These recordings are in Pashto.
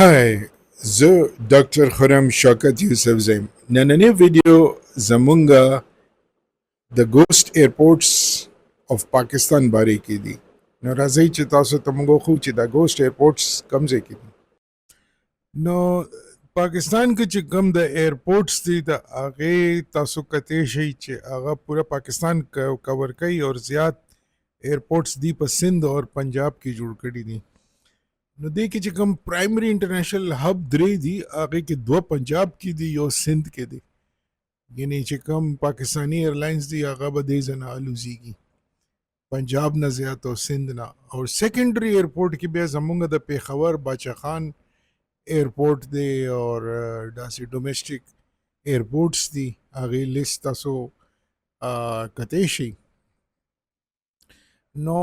Hi, زه ډاکټر خرم شوکت یوسف زیم. نننې ویډیو زمونږه د ګوسټ ایرپورټس اف پاکستان باره کې دي. نو راځئ چې تاسو ته موږ وښیو چې دا ګوسټ ایرپورټس کوم ځای کې دي. نو پاکستان کې چې کوم د ایرپورټس دي د هغې تاسو کتی شئ چې هغه پوره پاکستان کور کوي او زیات ایرپورټس دی په سندھ او پنجاب کې جوړ کړي دي. نو دې کې چې کوم پرایمري انټرنیشنل هب درې دي هغې کې دوه پنجاب کې دي یو سندھ کې دی، یعنی چې کوم پاکستانی ایرلاینز دی هغه به دې ځای نه الوزیږي، پنجاب نه زیات او سندھ نه. او سیکنډري ایرپورټ کې بیا زمونږ د پیښور باچا خان ایرپورټ دی اور داسې ډومیسټک ایرپورټس دي هغې لیست تاسو کتی شئ. نو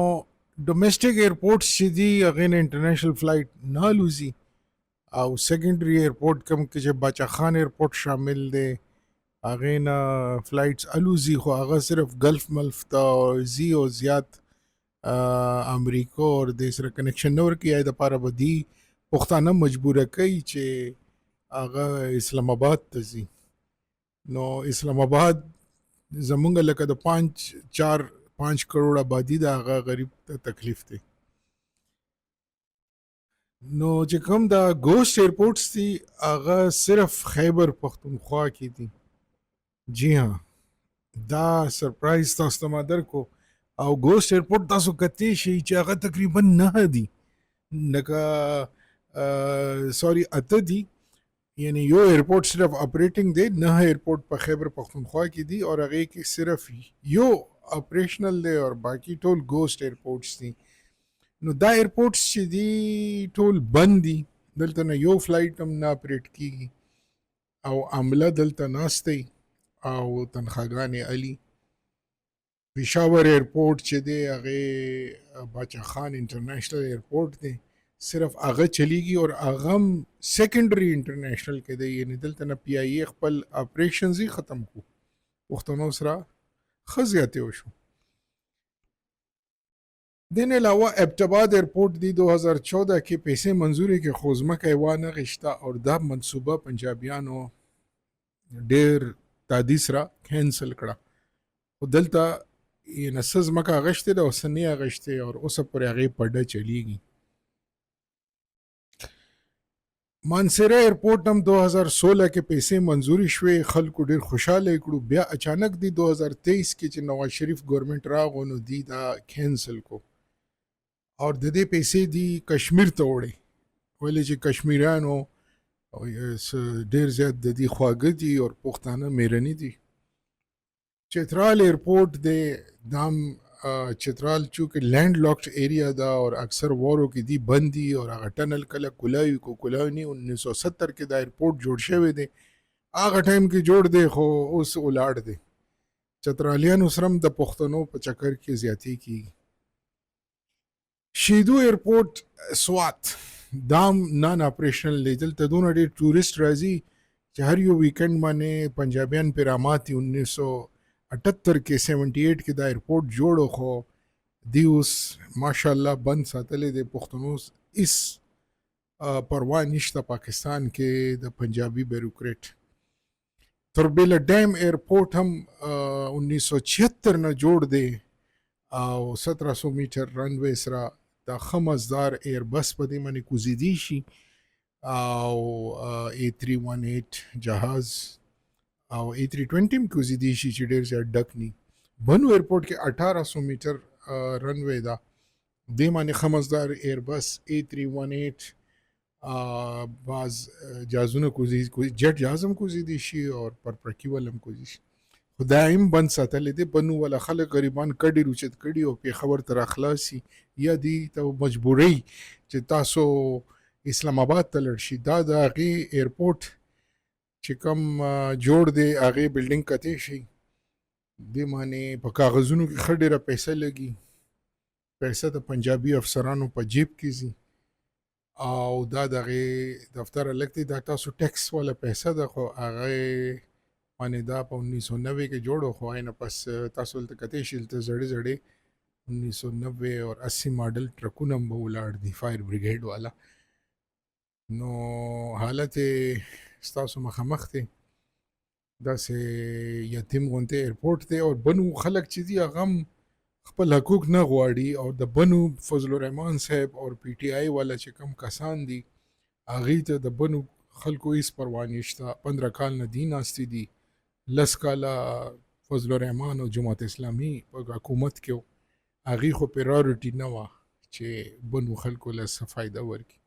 ډومیسټک ایرپورټس چې دي هغې نه انټرنیشنل فلایټ نه الوزي او سیکنډري ایرپورټ کوم کې چې باچا خان ایرپورټ شامل دی هغې نه فلایټس الوزي خو هغه صرف گلف ملف ته ځي او زیات امریکا اور دې سره کنیکشن نه ورکوي. یا دپاره به دي پښتانه مجبوره کوي چې هغه اسلام آباد ته ځي. نو اسلام آباد زمونږ لکه د 5 کروڑ آبادي ده هغه غریب ته تکلیف دی. نو چې کوم دا ګوسټ ایرپورټس دي هغه صرف خیبر پختونخوا کې دي. جی ها دا سرپرایز تاسو ته ما درکو. او ګوسټ ایرپورټ تاسو کتی شئ چې هغه تقریبا 9 دي، لکه سوري 8 دي، یعنی یو ایرپورټ صرف اپریټنګ دی. 9 ایرپورټ په خیبر پختونخوا کې دي اور هغې کې صرف یو اپریشنل دی اور باقی ټول ګوسټ ایرپورټس دي. نو دا ایرپورټس چې دي ټول بند دي، دلته نه یو فلایټ هم نه اپریټ کیږي او عمله دلته ناست دی او تنخواګانې علي. پېښور ایرپورټ چې دی هغې باچا خان انټرنیشنل ایرپورټ دی، صرف هغه چلیږي اور هغه هم سیکنډري انټرنیشنل کې دی، یعنی دلته نه پی آئی اے خپل اپریشنز یې ختم کړو، پښتنو سره ښه زیاتې وشو. دین علاوه ابټاباد ایرپورټ دی 2014 کې پیسې منظورې کې خو ځمکه یې وانه غشته اور دا منصوبه پنجابیانو ډېر تادي سره کینسل کړه. خو دلته یې نه څه ځمکه اغشتې ده او څه نه یې اغشتې اور اوسه پورې هغې پډه چلیږي. مانسیرا ایرپورټ هم 2016 کې پیسې منظوري شوې، خلکو ډېر خوشحاله یې کړو. بیا اچانک دی 2023 کې چې نواز شریف ګورنمنټ راغو نو دی دا کینسل کو اور د دې پیسې دی کشمیر ته وړې، ولې چې کشمیریانو ډېر زیات د دې خواږه دي اور پښتانه میرني دي. چترال ایرپورټ دی دام چترال چونکه لینڈ لاکڈ ایریا دا اور اکثر وارو کې دی بند دي اور هغه ټنل کله کولاوي کو کولاوي نه 1970 کې دا ایرپورټ جوړ شوی دی، هغه ټایم کې جوړ دی خو اوس ولاړ دی. چترالیانو سره هم د پښتنو په چکر کې زیاتې کیږي. شیدو ایرپورټ سوات دام نان اپریشنل دی، دلته دونه ډېر ټورسټ راځي چې هر یو ویکند باندې پنجابیان پې راماتي. 1978 کې 78 کې دا ایرپورټ جوړو خو دی اوس ماشاءالله بند ساتلی دی. پښتنو هیڅ پروا نشته پاکستان کې د پنجابي بیروکریټ. تربیله ډیم ایرپورټ هم 1976 نه جوړ دی او 1700 میټر رنوے سره دا ښه مزدار ایر بس په دې باندې کوزیدی شي او A318 جهاز او A320 هم کوزیدی شي چې ډېر زیات ډک ني. بنو ایرپورټ کې 1800 میټر رنوے دا دې باندې ښه مزدار ایر بس A318 بعض جهازونه کوزیدي، جټ جهاز هم کوزیدی شي اور پرپرکیول هم کوزیدي شي. خدایم بند ساتلی دی. بنو والا خلک غریبان کډې روچت کړي او پېښور ته راخلاصي یا دی ته مجبوري چې تاسو اسلام آباد ته لړ شي. دا د هغې ایرپورټ چې کوم جوړ دی هغې بلډینګ کتی شي دې باندې په کاغذونو کې ښه ډېره پیسه لګي، پیسه د پنجابي افسرانو په جیب کې ځي او دا د هغې دفتر الګ دی. دا تاسو ټیکس والا پیسه ده خو هغې باندې دا په 1990 کې جوړو خو نه پس تاسو دلته کتی شي دلته زړې زړې 1990 اور 80 ماډل ټرکونه هم به ولاړ دي فایر بریګیډ والا. نو حالت ستاسو مخامخ دی داسې یتیم غونته ایرپورټ دی او بنو خلک چې دي هغه هم خپل حقوق نه غواړي او د بنو فضل الرحمن صاحب او پی ټی آی والا چې کم کسان دي هغې ته د بنو خلکو هیڅ پروا نشته 15 کال نه دي ناستې دي 10 کاله فضل الرحمن او جماعت اسلامي په حکومت کې هغې خو پرایورټي نه وه چې بنو خلکو له څه فایده ورکړي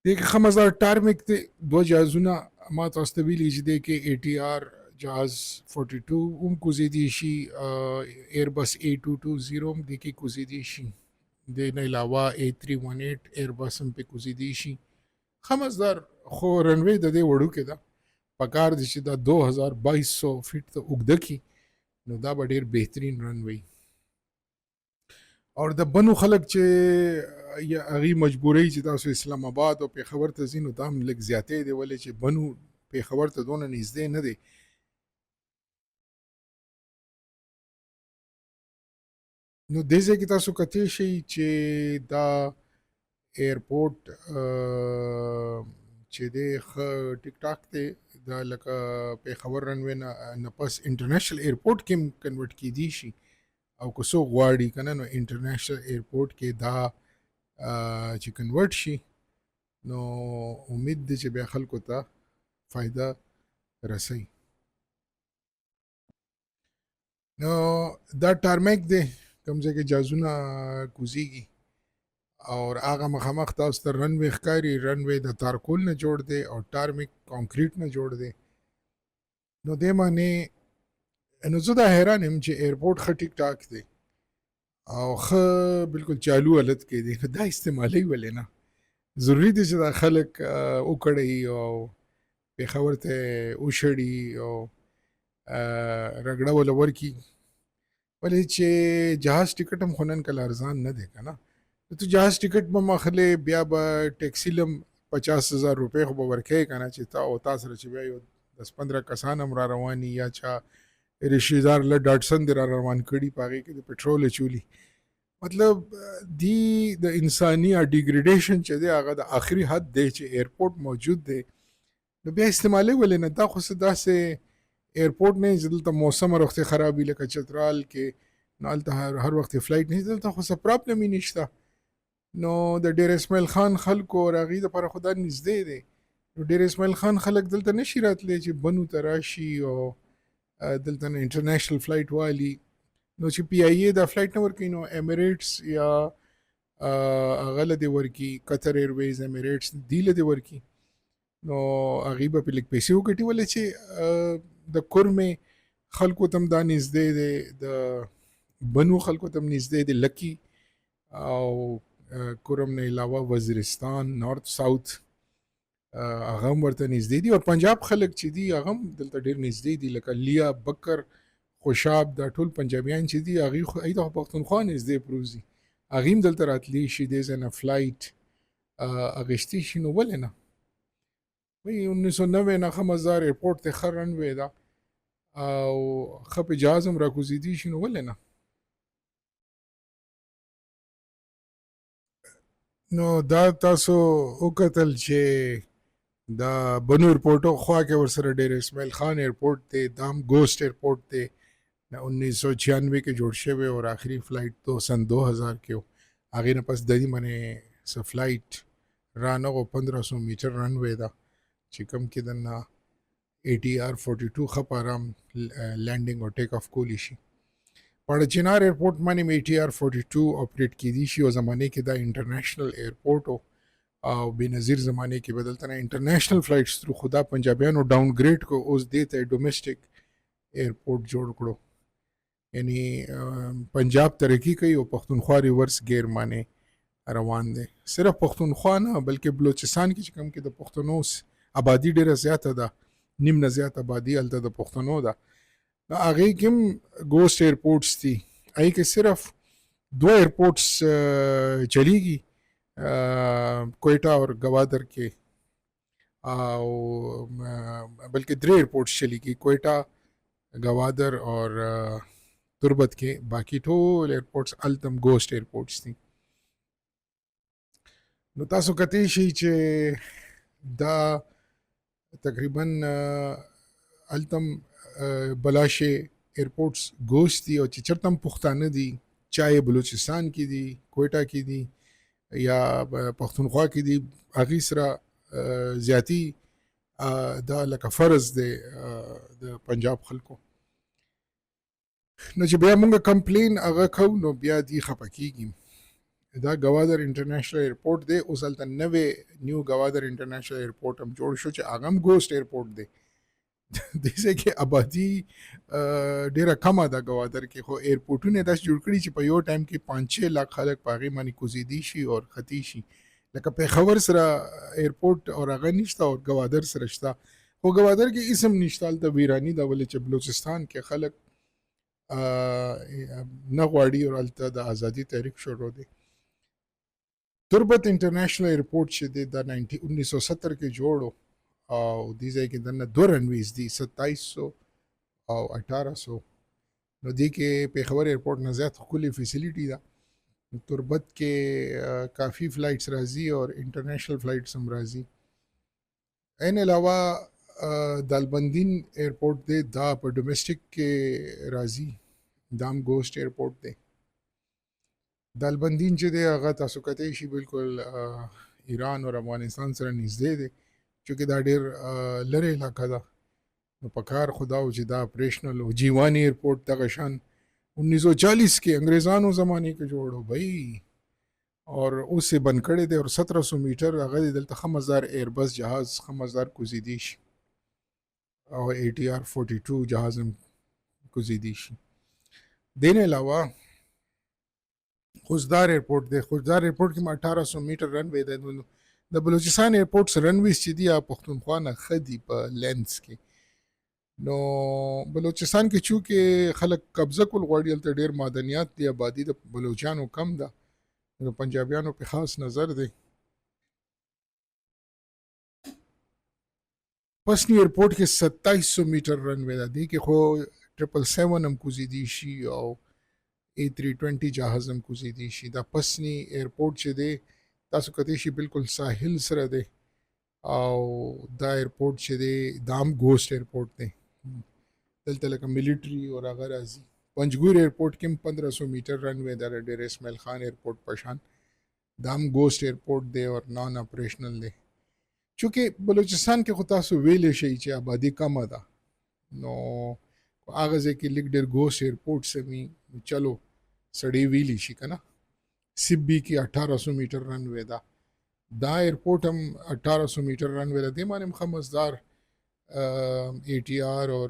دې کې ښه مزدار ټارمک دی 2 جهازونه ما تاسو ته ویلي چې دې کې اي ټي آر جهاز 42 هم کوزیدی شي ایربس A220 هم دې کې کوزیدی شي د نه علاوه A318 ایربس هم په کوزیدی شي ښه مزدار خو رنوی د دې وړو کې ده پکار دي چې دا 2200 فیټ ته اوږده کړي نو دا به ډېر بهترین رنوی او د بنو خلک چې هغې مجبورۍ چې تاسو اسلام آباد او پېښور ته ځي نو دا هم لږ زیاتې دی ولې چې بنو پېښور ته دونه نږدې نه دی نو دې ځای کې تاسو کتلی شئ چې دا ایرپورټ چې دی ښه ټیک ټاک دی دا لکه پېښور رنوی نه پس انټرنیشنل ایرپورټ کې هم کنورټ کیدی شي او که څوک غواړي که نه نو انټرنیشنل ایرپورټ کې دا چې کنورټ شي نو امید دی چې بیا خلکو ته فایده رسوي نو دا ټارمیک دی کوم ځای کې جهازونه کوزیږي او هغه مخامخ تاسو ته رنوی ښکاري رنوی د تارکول نه جوړ دی او ټارمیک کانکریټ نه جوړ دی نو دې معنی نو زه دا حیران یم چې ایرپورټ ښه ټیک ټاک دی او ښه بالکل چالو حالت کې دی نو دا استعمالوي ولې نه ضروري دی چې دا خلک وکړی او پېښور ته وشړي او رګړه وله ورکړي ولې چې جهاز ټیکټ هم خو نن کله ارزان نه دی که نه ته جهاز ټیکټ به مخلې بیا به ټیکسي لم 50,000 روپۍ خو به ورکوې که نه چې تا سره چې بیا یو 10-15 کسان هم را رواني یا چا رشتهدار له ډاټسن دې را روان کړي په هغې کې د پټرول اچولي مطلب دی د انساني ډیګریډیشن چې دی هغه د آخري حد دی چې ایرپورټ موجود دی نو بیا استعمالوي ولې نه دا خو څه داسې ایرپورټ نه چې دلته موسم هر وخت خراب وي لکه چترال کې نو هلته هر وخت فلایټ نه دلته خو څه پرابلم یې نشته نو د ډیر اسماعیل خان خلکو او هغې دپاره خو دا نږدې دی نو ډیر اسماعیل خان خلک دلته نشي راتلی چې بنو ته راشي او دلته نه انټرنیشنل فلایټ والي نو چې پی آی ای دا فلایټ نه ورکوي نو امیریټس یا هغه له دې ورکي قطر ایرویز امیریټس دې له دې ورکي نو هغې به پې لږ پیسې وګټي ولې چې د کورمې خلکو ته هم دا نږدې دی د بنو خلکو ته هم نږدې دی لکي او کورم نه علاوه وزیرستان نارت ساوث هغه هم ورته نږدې دي او پنجاب خلک چې دي هغه هم دلته ډېر نږدې دي لکه لیا بکر خوشاب دا ټول پنجابیان چې دي هغې ته خو پښتونخوا نږدې پروزي هغې هم دلته راتلی شي دې ځای نه فلایټ اخیستی شي نو ولې نه وایي 1990 نه ښه مزدار ایرپورټ دی ښه رنوی ده او ښه په جهاز هم راکوزېدی شي نو ولې نه نو دا تاسو وکتل چې دا بنو ایرپورټ خوا کې ورسره ډېر اسماعیل خان ایرپورټ دی دا هم ګوسټ ایرپورټ دی 1996 کې جوړ شوی او آخري فلایټ سن 2000 کې و هغې نه پس د دې منې څه فلایټ رانغو 1500 میټر رنوی ده چې کوم کې دننه ATR-42 ښه په ارام لینډینګ او ټیک اف کولی شي په چنار ایرپورټ باندې ATR-42 اپریټ کیدی شي او زمانه کې دا انټرنیشنل ایرپورټ او بېنظیر زمانه کې بدلته نه انټرنیشنل فلایټس ترو خدا پنجابیانو ډاون ګریډ کو اوس دې ته ډومېسټک ایرپورټ جوړ کړو یعنی پنجاب ترقی کوي او پښتونخوا ریورس گیر باندې روان دی صرف پښتونخوا نه بلکې بلوچستان کې چې کوم کې د پښتنو آبادی ډیره زیاته ده نیم نه زیات آبادی هلته د پښتنو ده نو هغې کې هم ګوسټ ایرپورټس دي هغې کې صرف 2 ایرپورټس چلیږي کوئټه اور گوادر کې او بلکې 3 ایرپورټس چلیږي کوئټه گوادر اور تربت کې باقی ټول ایرپورټس هلته هم ګوسټ ایرپورټس دي نو تاسو کتی شي چې دا تقریبا التم بلاشه ایرپورټس ګوشت دي او چې چرته هم پښتانه دي چاهے بلوچستان کې دي کوئټه کې دي یا پښتونخوا کې دي هغې سره زیاتی دا لکه فرض دی د پنجاب خلکو نو چې بیا مونږ کمپلین هغه کوو نو بیا دی خفه کیږي دا ګوادر انټرنیشنل ایرپورټ دی اوس هلته نوې نیو ګوادر انټرنیشنل ایرپورټ هم جوړ شو چې هغه هم ګوسټ ایرپورټ دی دې کې آبادی ډیره کمه ده ګوادر کې خو ایرپورټونه داس جوړ کړي چې په یو ټایم کې 5-6 लाख خلک په هغې باندې کوزیدي شي او خطي شي لکه پېښور سره ایرپورټ او هغه نشته او ګوادر سره شته خو ګوادر کې اسم نشته هلته ویرانی ده ولې چې بلوچستان کې خلک نه غواړي او هلته د ازادي تحریک شروع دی تربت انټرنیشنل ایرپورټ چې دی دا 1970 کې جوړو او دې ځای کې دننه دوه رنویز دي 2700 او 1800 نو دې کې پېښور ایرپورټ نه زیات ښکلې فیسیلیټي ده تربت کې کافی فلایټس راځي او انټرنیشنل فلایټس هم راځي عین علاوه دالبندین ایرپورټ دی دا په ډومېسټک کې راځي دا هم ګوسټ ایرپورټ دی دالبندین چې دی هغه تاسو کتی شي بالکل ایران او افغانستان سره نږدې دی چونکې دا ډېر لرې علاقه ده نو په کار خدا و چې دا اپریشنل او جیوانی ایرپورټ دغه شان 1940 کې انګریزانو زمانه کې جوړو بھائی اور اوس یې بند کړی دی او 1700 میټر هغه دلته خمسدار ایربس جهاز خمسدار کوزیدي شي او ATR 42 جهاز هم کوزیدي شي دین علاوه خوزدار ایرپورټ دی خوزدار ایرپورټ کې 1800 میټر رن وی دی د بلوچستان ایرپورټس رنویز چې دي پښتونخوا نه ښه دي په لینس کې نو بلوچستان کې چونکې خلک قبضه کول غواړي هلته ډېر معدنیات دي آبادي د بلوچانو کم ده نو پنجابیانو په خاص نظر دی پسنی ایرپورټ کې 2700 میټر رنوی ده دی کې خو 777 هم کوزیدي شي او A320 جهاز هم کوزیدي شي دا پسنی ایرپورټ چې دی تاسو کتی شي بالکل ساحل سره دی او دا ایرپورټ چې دی دا هم ګوسټ ایرپورټ دی دلته لکه ملیټري او هغه راځي پنجګور ایرپورټ کې هم 1500 میټر رنوی ده ډېر اسماعیل خان ایرپورټ په شان دا هم ګوسټ ایرپورټ دی او نان اپریشنل دی چونکې بلوچستان کې خو تاسو ویلی شئ چې آبادي کمه ده نو هغه ځای کې لږ ډېر ګوسټ ایرپورټس هم وي چلو سړی ویلی شي که نه سبی کې 1800 میټر رنوی ده دا ایرپورټ هم 1800 میټر رنوی ده دې باندې هم ښه مزدار ATR اور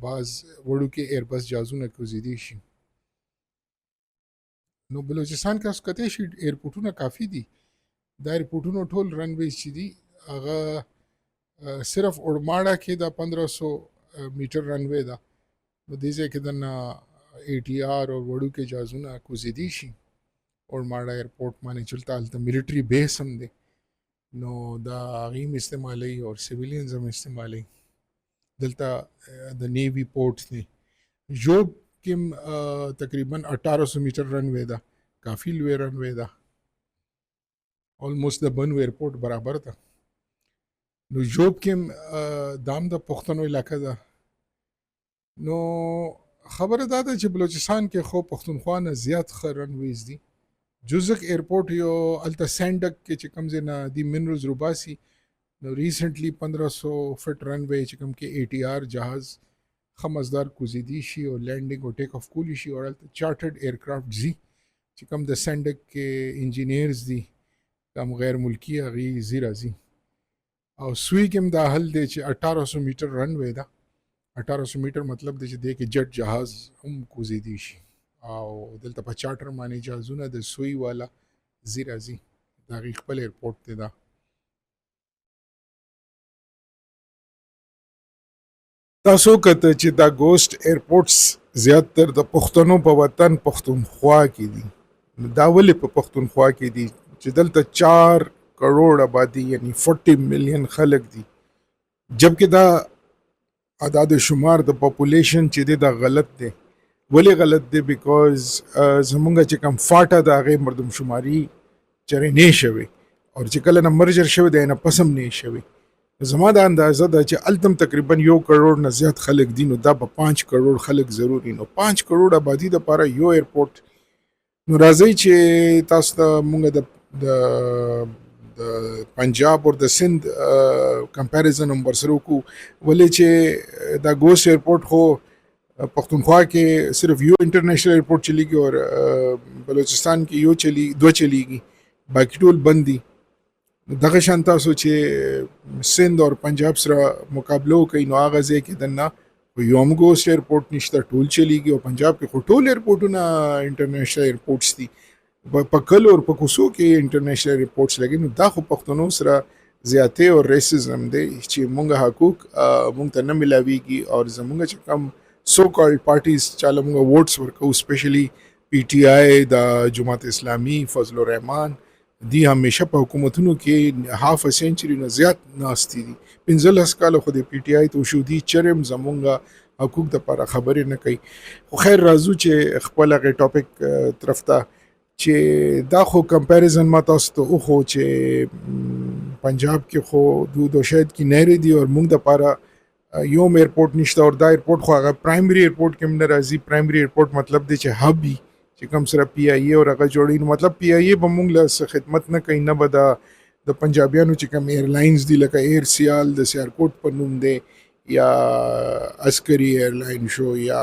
بعض وړوکې ایربس جهازونه کوزیدي شي نو بلوچستان کې اوس کتی شي ایرپورټونه کافي دي دا ایرپورټونو ټول رنویز چې دي هغه صرف اورماړه کې دا 1500 میټر رنوی ده نو دې ځای کې دننه ATR او وړوکې جهازونه کوزیدي شي اورماړه ایرپورټ باندې چلته هلته ملیټري بیس هم دی نو دا هغې هم استعمالوي او سیویلینز هم استعمالوي دلته د نیوي پورټ دی ژوب کې هم تقریبا 1800 میټر رنوی ده کافي لوی رنوی ده آلموست د بنو ایرپورټ برابر ده نو ژوب کې هم دا هم د پښتنو علاقه ده نو خبره دا ده چې بلوچستان کې خو پښتونخوا نه زیات ښه رنویز دي جوزک ایرپورټ یو هلته سینډک کې چې کوم ځای نه دي منرلز روباسي نو ریسنټلی 1500 فټ رنوی چې کوم کې ATR جهاز ښه مزدار کوزیدي شي او لینډینګ او ټیک اف کولی شي او هلته چارټرډ ایرکرافټ ځي چې کوم د سینډک کې انجینیرز دي کوم غیر ملکي هغې ځي راځي او سوی کې هم دا حل دی چې 1800 میټر رنوی ده 1800 میټر مطلب دی چې دی کې جټ جهاز هم کوزیدي شي او دلته په چارټر باندې جهازونه د سوی والا ځي راځي د هغې خپل ایرپورټ دی دا تاسو کته چې دا ګوسټ ایرپورټس زیاتر د پښتنو په وطن پښتونخوا کې دي دا ولې په پښتونخوا کې دي چې دلته 4 کروڑ آبادی یعنی 40 ملین خلک دي جبکې دا اعداد شمار د پاپولیشن چې دی دا غلط دی ولې غلط دی بیکاز زمونږ چې کوم فاټه د هغې مردم شماري چرې نه شوی او چې کله نه مرجر شوی دی نه پسم نه شوی. زما دا اندازه ده چې التم تقریبا 1 کروڑ نه زیات خلک دي، نو دا به 5 کروڑ خلک ضروري، نو 5 کروڑ آبادي دپاره یو ایرپورټ. نو راځئ چې تاسو ته مونږ د پنجاب او د سند کمپیریزن هم ورسره وکړو. ولې چې دا ګوست ایرپورټ خو پښتونخوا کې صرف یو انټرنیشنل ایرپورټ چلیږي او بلوچستان کې یو دو چلیږي، باقي ټول بند دي. دغه شان تاسو چې سند او پنجاب سره مقابله وکړئ نو هغه ځای کې دننه یو هم ګوست ایرپورټ نشته، ټول چلیږي. او پنجاب کې خو ټول ایرپورټونه انټرنیشنل ایرپورټس دي، په کلو او په کوڅو کې انټرنیشنل ایرپورټس لګي. نو دا خو پښتنو سره زیاتې او ریسزم دی چې مونږ حقوق مونږ ته نه ملاویږي. او زمونږ چې کم سو کالډ پارټیز چاله مونږ ووټس ورکوو، اسپیشلی پی ټی آی، د جماعت اسلامي، فضل الرحمان، دی همیشه په حکومتونو کې هاف ا سینچری نه زیات ناستې دي. 15 کاله خو د پی ټی آی تو شو دي، چرم زمونږ حقوق دپاره خبرې نه کوي. خو خیر راځو چې خپل هغې ټاپک طرف ته، چې دا خو کمپیریزن ما تاسو ته وښو چې پنجاب کې خو دود او شاید کې نهرې دي او موږ دپاره یو هم ایرپورټ نشته. او دا ایرپورټ خو هغه پرایمري ایرپورټ کې هم نه راځي. پرایمري ایرپورټ مطلب دی چې هب وي، چې کوم سره پی آی ای او هغه جوړوي. نو مطلب پی آی ای به موږ له خدمت نه کوي، نه به د پنجابیانو چې کوم ایرلاینز دي لکه ایر سیال د سیالکوټ په نوم دی، یا عسکري ایرلاین شو، یا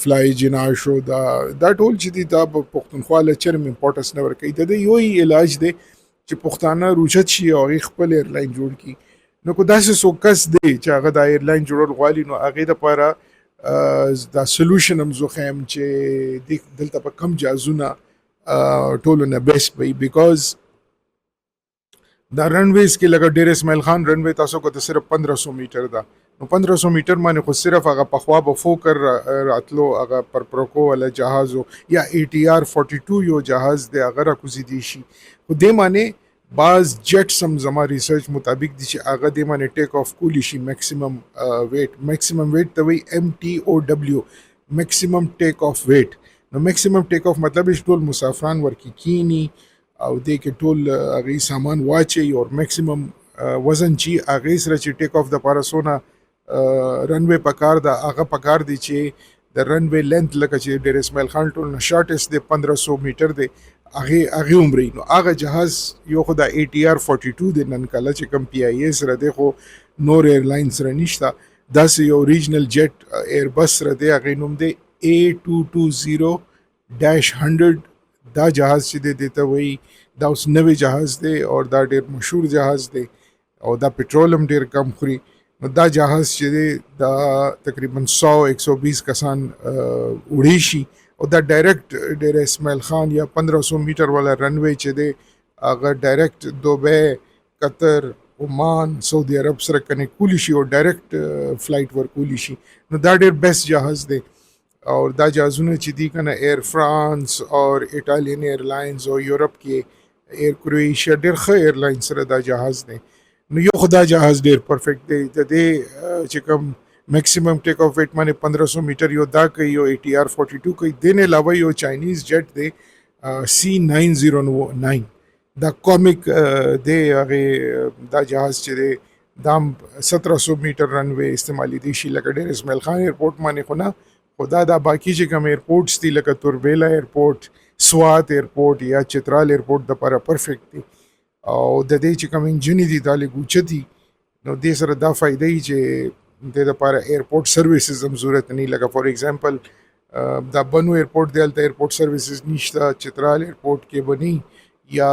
فلای جنا شو، دا ټول چې دي دا په پښتونخوا له چرم امپورټنس نه ورکوي. د دې یو علاج دی چې پښتانه روچت شي او هغې خپل ایرلاین جوړ کړي. نو که داسې څوک کس دی چې هغه دا ایرلاین جوړول غواړي، نو هغې دپاره دا سلوشن هم زه ښیم چې دلته په کم جازونه ټولو نه بیسټ وي. بیکاز دا رنویز کې لکه ډیر اسماعیل خان رنوی تاسو کو ته صرف 1500 میټر ده. نو 1500 میټر باندې خو صرف هغه پخوا به فوکر راتلو، هغه پر پروکو ولا جهاز یا ATR 42 یو جهاز دی، هغه راکوزیدي شي. خو دې معنی بعض جټس هم زما ریسرچ مطابق دي چې هغه دې معنی ټیک آف کولی شي میکسیمم ویټ ته وایي MTOW، میکسیمم ټیک آف ویټ. نو میکسیمم ټیک آف مطلب چې ټول مسافران ورکی کینی او دې کې ټول هغې سامان واچي او میکسیمم وزن چې هغې سره چې ټیک آف دپاره څونه رنوی پکار ده، هغه پکار دی چې د رنوی لینث لکه چې ډیر اسماعیل خان ټول نه شارټست دی 1500 میټر دی، هغې عمرې. نو هغه جهاز یو خو د ATR 42 دی، نن کله چې کوم پی آی ای سره دی، خو نور ایرلاین سره نشته. داسې یو ریجنل جیټ ایربس سره دی، هغې نوم دی A220-100. دا جهاز چې دی ته وایي دا اوس نوی جهاز دی او دا ډیر مشهور جهاز دی او دا پټرول هم ډیر کم خوري. نو دا جهاز چې دی دا تقریبا 100-120 کسان وړي شي او دا ډایرکټ ډیر اسماعیل خان یا 1500 میټر والا رنوی چې دی هغه ډایرکټ دوبۍ، قطر، عمان، سعودي عرب سره کنیکټ کولی شي او ډایرکټ فلایټ ورکولی شي. نو دا ډیر بیسټ جهاز دی. اور دا جهازونه چې دي کنه ایر فرانس او ایټالین ایرلاینز او یورپ کې ایر کرویشیا ډیر ښه ایرلاین سره دا جهاز دی. نو یو خدا جهاز ډیر پرفیکټ دی. د دې چې کوم میکسیمم ټیک آف ویټ باندې 1500 میټر یو دا کوي، یو ATR 42 کوي. دې نه علاوه یو چاینیز جیټ دی C909، دا کومیک دی. هغې دا جهاز چې دی دا 1700 میټر رنوی استعمالي دی شي لکه ډیر اسماعیل خان ایرپورټ باندې، خو نه خدا دا باقی چې کوم ایرپورټس دي لکه توربیلا ایرپورټ، سوات ایرپورټ یا چترال ایرپورټ دپاره پرفیکټ دی. او د دې چې کوم انجن دي دا لږ اوچه دي، نو دې سره دا فایده وي چې دې دپاره ایرپورټ سروسز هم ضرورت نه. لکه فار ایگزامپل دا بنو ایرپورټ دی، هلته ایرپورټ سروسز نشته، چترال ایرپورټ کې به نه یا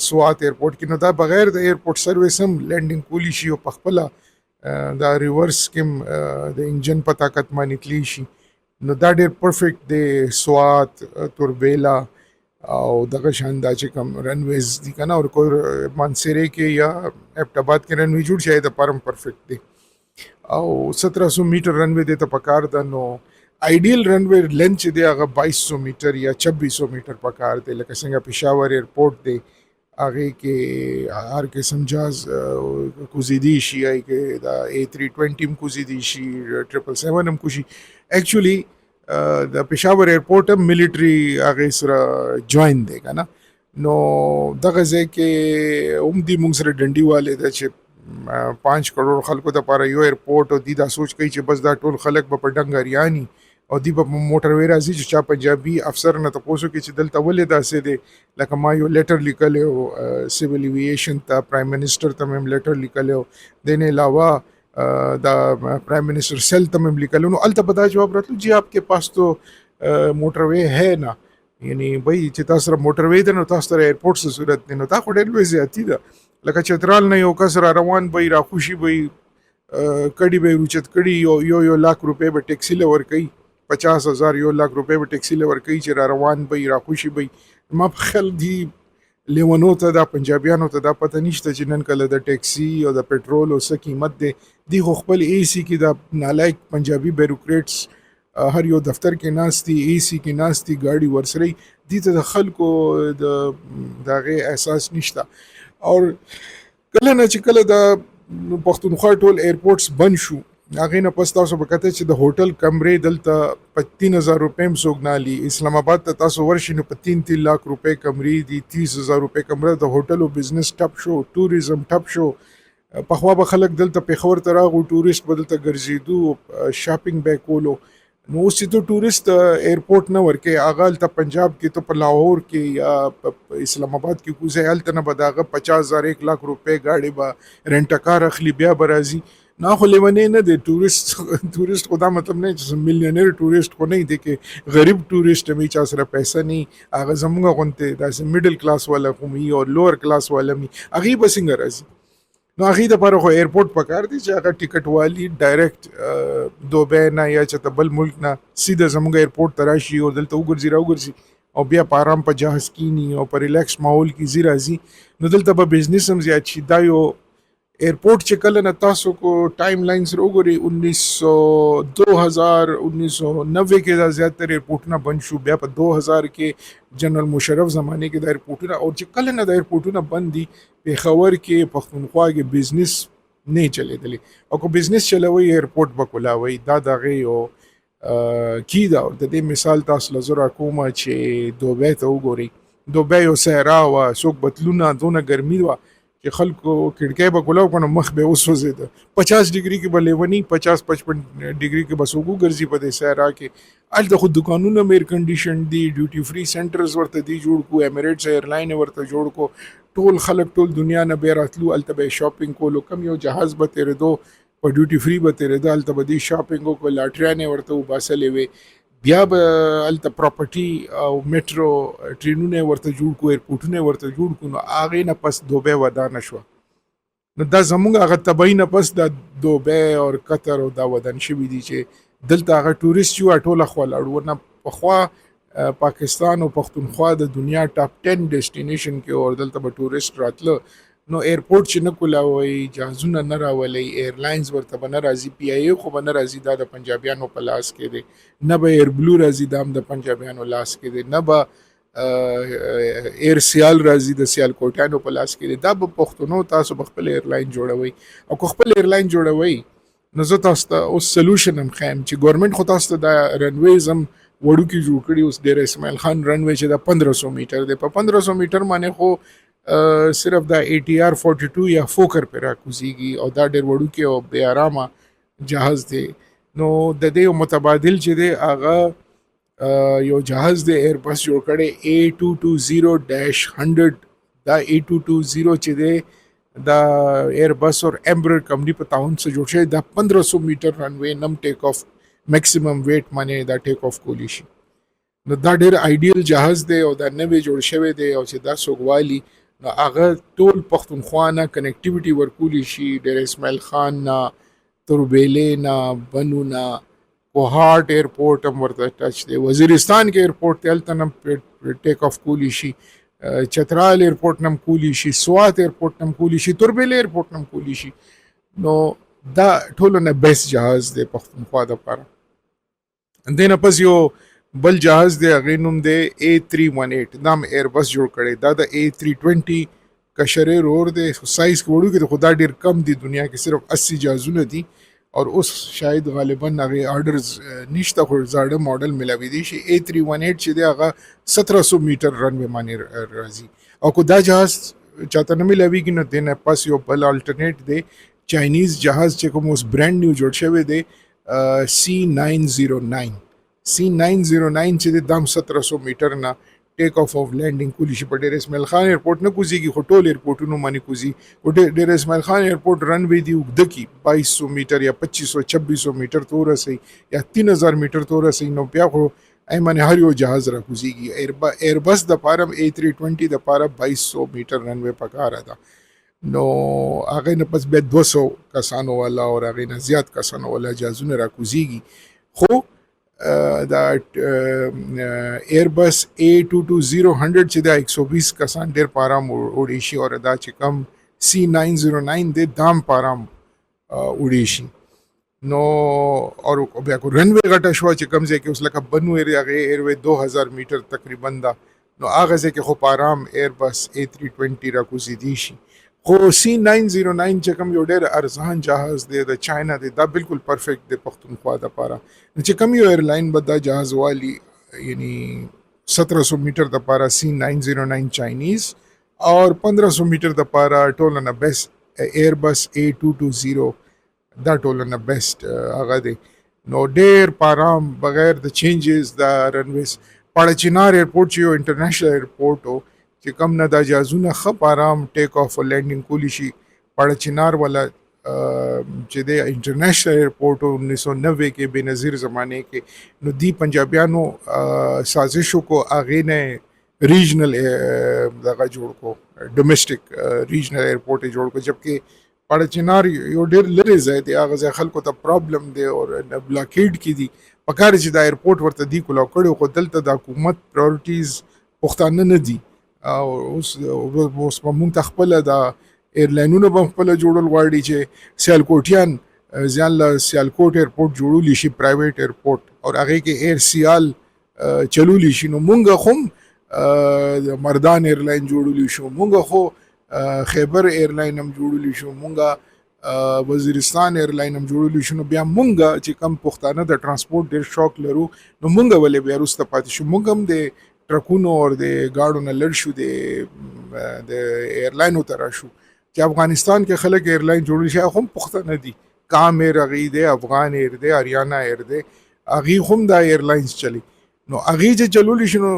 سوات ایرپورټ کې. نو دا بغیر د ایرپورټ سروس هم لینډینګ کولی شي او پخپله دا ریورس کې د انجن په طاقت باندې تللی شي. نو دا ډیر پرفیکټ دی. سوات، توربیلا او دغه شان دا چې کوم رنویز دي کنه، او کوئی مانسیرے کې یا ایبټ آباد کې رنوی جوړ شي د پرم پرفیکټ دی. او 1700 میټر رنوی دی ته پکار ده. نو آئیډیل رنوی لینث چې دی هغه 2200 میټر یا 2600 میټر پکار دی. لکه څنګه پېښور ایرپورټ دی هغې کې هر قسم جهاز کوزیدي شي، هغې کې دا A320 هم کوزیدي شي، 777 هم کوشي. ایکچولی د پېښور ایرپورټ هم ملیټري هغې سره جوین دی که نه. نو دغه ځای کې هم دي موږ سره ډنډي والې ده چې 5 کروڑ خلکو دپاره یو ایرپورټ او دی دا سوچ کوي چې بس دا ټول خلک به په ډنګ اریاني او دی به په موټر وی راځي چې چا پنجابي افسر نه تپوسو کې چې دلته ولې داسې دی لکه ما یو لیټر لیکلی او سیول ایویشن ته پرایم منسټر ته مې لیټر لیکلی او د نه علاوه دا پرایم منسٹر سیل ته مې لیکلی نو هلته به دا جواب راتلو جی آپ کے پاس تو موټر وی ہے نه یعنی بھائی چې تاسو سره موټر وی ده نو تاسو سره ایرپورټ څه صورت دی نو تا خو ډېر لوی زیاتي ده لکه چترال نه یو کس را روان به راخوشي به کډي به روچت کړي یو لاک روپۍ به ټیکسي له ورکوي 50,000 1 لاک روپۍ به ټیکسي له ورکوي چې را روان به راخوشي به ما په خیال دی لیونو ته دا پنجابیانو ته دا پته نشته چې نن کله د ټیکسي او د پټرول او څه قیمت دی خو خپل اے سی کې د نالایک پنجابي بیروکریټس هر یو دفتر کې ناستي اے سی کې ناستي ګاډي ورسره دي ته د خلکو د دغه احساس نشته او کله نه چې کله د پښتونخوا ټول ایرپورټس بند شو هغه نه پس تاسو به کته چې د هوټل کمرې دلته په 3000 روپۍ سوګنالي اسلام آباد ته تاسو ورشي نو په 3 لاک روپۍ کمرې دي 30,000 روپۍ کمره د هوټل او بزنس ټپ شو ټوریزم ټپ شو پخوا به خلک دلته پیښور ته راغو ټوریسټ به دلته ګرځېدو شاپینګ به کولو نو اوس چې ته ټوریست ایرپورټ نه ورکې هغه هلته پنجاب کې ته په لاهور کې یا په اسلام آباد کې کوزه هلته نه به د هغه 50,000 1 لاک روپۍ ګاډي به رینټه کار اخلي بیا به راځي نه خو لیونی نه دی ټوریست خو دا مطلب نه چې میلیونر ټوریست خو نه دی کې غریب ټوریست هم چا سره پیسه نه هغه زموږ غونته داسې میډل کلاس والا خو می او لوور کلاس والا می هغه به څنګه راځي نو هغې دپاره خو ایرپورټ پکار دی چې هغه ټیکټ والي ډایرکټ دوبۍ نه یا چې بل ملک نه سیده زموږ ایرپورټ ته راشي او دلته وګرځي او بیا په آرام په جهاز کینی او په ریلیکس ماحول کې ځي راځي نو دلته به بزنس هم زیات شي دا یو ایرپورټ چې کله نه تاسو کو ټایم لاین سره وګورئ 1990 کې دا زیاتره ایرپورټونه بند شو بیا په 2000 کې جنرال مشرف زمانه کې دا ایرپورټونه او چې کله نه دا ایرپورټونه بند دي پیښور کې پښتونخوا کې بزنس نه چلیدلی او کو بزنس چلوي ایرپورټ به کولاوي دا دغه یو کی دا د دې مثال تاسو لزر کومه چې دوبۍ ته وګورئ دوبۍ یو صحرا وا څوک بتلونه دونه ګرمي وا چې خلکو کړکۍ به کولاو کنه مخ به وسوځیده 50 ډیګري کې به لیونی 50-55 ډیګري کې بس وګرځي په دې صحرا کې الته خو دکانونه ایر کنډیشن دي ډیوټي فری سنټرز ورته دی جوړ کو ایمریټس ایرلاین ورته جوړ کو ټول خلک ټول دنیا نه به راتلو الته به شاپینګ کولو کم یو جهاز به تیرېدو په ډیوټي فری به تیرېدو الته به دی شاپینګ کو لاټریانې ورته وباسلې وي بیا به الته پراپرټي او میټرو ټرینونه ورته جوړ کو ایرپورټونه ورته جوړ کو نو هغه نه پس دوبۍ ودان شو نو دا زموږ هغه تبعی نه پس د دوبۍ او قطر او دا ودان شوي دي چې دلته هغه ټوریست یو ټوله خو لاړو نه پخوا پاکستان او پښتونخوا د دنیا ټاپ 10 ډیسټینیشن کې اور دلته به ټوریست راتله نو ایرپورټ چې نه کولاوي جهازونه نه راولي ایرلاینز ورته به نه راځي پی آی ای خو به نه راځي دا د پنجابیانو په لاس کې دی نه به ایر بلو راځي دا هم د پنجابیانو لاس کې دی نه به ایر سیال راځي د سیال کوټیانو په لاس کې دی دا به پښتنو تاسو به خپل ایرلاین جوړوي او که خپل ایرلاین جوړوي نو زه تاسو ته اوس سلوشن هم خیم چې ګورنمنت خو تاسو ته دا رنویز هم وړوکي جوړ کړي اوس ډیر اسماعیل خان رنوی چې دا 1500 میټر دی په 1500 میټر باندې خو صرف دا ATR 42 یا فوکر پر راکوزیږي او دا ډېر وړوکی او بې آرامه جهاز دی نو د دې متبادل چې دی هغه یو جهاز دی ایربس جوړ کړی A220-100 دا A220 چې دی دا ایربس اور ایمبرر کمپنی په تعاون سره جوړ شوی دا 1500 میټر رنوی نم ټیک آف میکسیمم ویټ باندې دا ټیک آف کولی شي نو دا ډېر آیډیل جهاز دی او دا نوی جوړ شوی دی او چې دا سوګوالي نو هغه ټول پښتونخوا نه کنیکټیویټي ورکولی شي ډېر اسماعیل خان نه تربیلې نه بنو نه کوهاټ ایرپورټ هم ورته ټچ دی وزیرستان کې ایرپورټ دی هلته نه ټیک آف کولی شي چترال ایرپورټ نه هم کولی شي سوات ایرپورټ نه هم کولی شي تربیلې ایرپورټ نه هم کولی شي نو دا ټولو نه بیسټ جهاز دی پښتونخوا دپاره دې نه پس یو بل جهاز دی هغې نوم دی A318 دا هم ایربس جوړ کړی دا د A320 کشرې رور دی سایز کې وړوکی دی خو دا ډېر کم دی دنیا کې صرف 80 جهازونه دي और اوس شاید غالبا هغه آرډرز نشته خو زاړه ماډل ملاوي شي A318 چې دی هغه 1700 میټر رن باندې راځي او کو دا جهاز چاته نه ملاويږي نو دنه پاس یو بل الټرنیټ دی چاینیز جهاز چې کوم اوس برانډ نیو جوړ شوی دی C909 چې د دام 1700 میټر نه ټیک اف او لینډینګ کولی شي په ډیر اسماعیل خان ایرپورټ نه کوزيږي خو ټول ایرپورټونو باندې کوزي او ډیر اسماعیل خان ایرپورټ رنوی دی وګد کی 2200 میټر یا 2500 2600 میټر تور سي یا 3000 میټر تور سي نو بیا خو ایمن هر یو جهاز را کوزيږي ایربس د پارم A320 د پاره 2200 میټر رنوی پکاره ده نو هغه نه پس به 200 کسانو والا او هغه نه زیات کسانو والا جهازونه را کوزيږي خو دا ایربس A220 چې دا 120 کسان ډیر پارام وړي شي او دا چې کم C909 د دام پارام وړي شي نو اور بیا کو رنوی غټه شو چې کم ځای کې اوس لکه بنو ایروي 2000 میټر تقریبا دا نو هغه ځای کې خو پارام ایربس A320 را کوزي دي شي خو C909 چې کوم یو ډېر ارزان جهاز دی د چاینا دی دا بالکل پرفیکټ دی پښتونخوا د پاره چې کوم یو ایرلاین به دا جهاز والی یعنی 1700 میټر د پاره C909 چاینیز اور 1500 میټر د پاره ټولنه بیسټ ایربس A220 دا ټولنه بیسټ هغه دی نو ډېر پارام بغیر د چینجز د رنویز پاړه چینار ایرپورټ چې یو انټرنیشنل ایرپورټ چې کم نه دا جهازونه ښه پارام ټیک اف او لینډینګ کولی شي پاړه چینار والا چې د انټرنیشنل ایرپورټ 1990 کې بنظیر زمانه کې نو دی پنجابیانو سازشو کو اغه نه ریجنل دغه جوړ کو ډومېسټک ریجنل ایرپورټ جوړ کو جبکې پاړه چینار یو ډېر لري ځای دی هغه خلکو ته پرابلم دی او بلاکیډ کی دي پکار چې دا ایرپورټ ورته دی کولاو کړو خو دلته د حکومت پرایورټیز پښتانه نه دي او اوس په مونږ خپل د ایرلاینونو په خپل جوړول غواړي چې سیالکوټیان ځان له سیالکوټ ایرپورټ جوړولی شي پرایویټ ایرپورټ او هغه کې ایر سیال چلولی شي نو مونږ خو مردان ایرلاین جوړولی شو مونږ خو خیبر ایرلاین هم جوړولی شو مونږ وزیرستان ایرلاین هم جوړولی شو نو بیا مونږ چې کم پښتانه د ترانسپورټ ډیر شوق لرو نو مونږ ولې بیا وروسته پاتې شو مونږ هم د ټرکونو او د گاډو نه لړ شو د ایرلاینو تر شو چې افغانستان کې خلک ایرلاین جوړ شي هم پښتنه دي کام ایر غي دي افغان ایر دي اریانا ایر دي اغي هم دا ایرلاینز چلی نو اغي چې چلول شي نو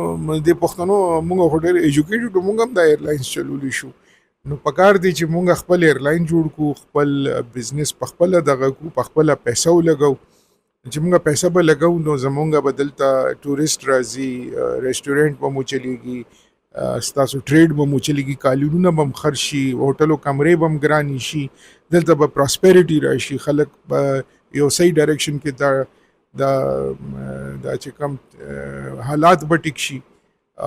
د پښتنو موږ هډر ایجوکیټډ موږ هم دا ایرلاینز چلول شو نو پکار دي چې موږ خپل ایرلاین جوړ کو خپل بزنس په خپل دغه کو په خپل پیسې ولګو چې موږ پیسې به لګو نو زمونږ بدلته ټوریست راځي ریسټورانټ به مو چلیږي ستاسو ټریډ به مو چلیږي کالونونه به خرج شي هوټلو کمرې به ګرانی شي دلته به پراسپریټي راشي خلک به یو صحیح ډایرکشن کې دا چې کم حالات به ټیک شي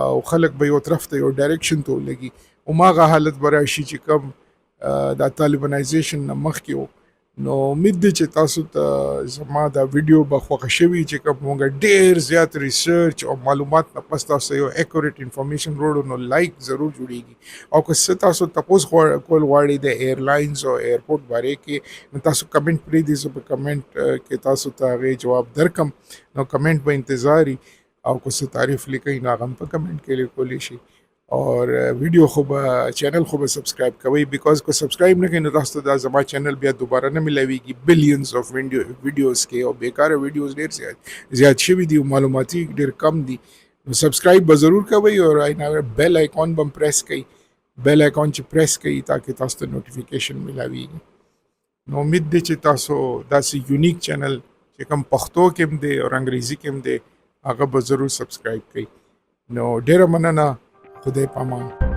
او خلک به یو طرف ته یو ډایرکشن ته لګي او ماغه حالت به راشي چې کم دا طالبانایزیشن نه مخکې نو امید دی چې تاسو ته زما دا ویډیو به خوښه شوي چې کوم موږ ډېر زیات ریسرچ او معلومات نه پس تاسو یو اکوریټ انفارمیشن وروړو نو لایک ضرور جوړیږي او که څه تاسو تاسو کول غواړئ د ایرلاینز او ایرپورټ باره کې نو تاسو کمنټ پرېږدئ زه په کمنټ کې تاسو ته هغې جواب درکم نو کمنټ به انتظار او که څه تعریف لیکئ نو هغه هم په کمنټ کې لیکولی شي اور ویڈیو خوب چینل خوب سبسکرائب کوي بیکاز کو سبسکرائب نه کین تاسو ته زما چینل بیا دوباره نه ملويږي بلینز اف ویډیوز کې او بیکاره ویډیوز ډیر زیات شوي دي معلوماتي ډیر کم دي نو سبسکرائب به ضرور کوئ او بیل آیکون بم پریس کړئ بیل آیکون چې پریس کړئ تاکي تاسو ته نوټیفیکیشن ملويږي نو امید دی چې تاسو داسې یونیک چینل چې کوم پښتو کې هم دی او انګریزي کې هم دی هغه به ضرور سبسکرائب کړئ نو ډیره مننه خدای پامان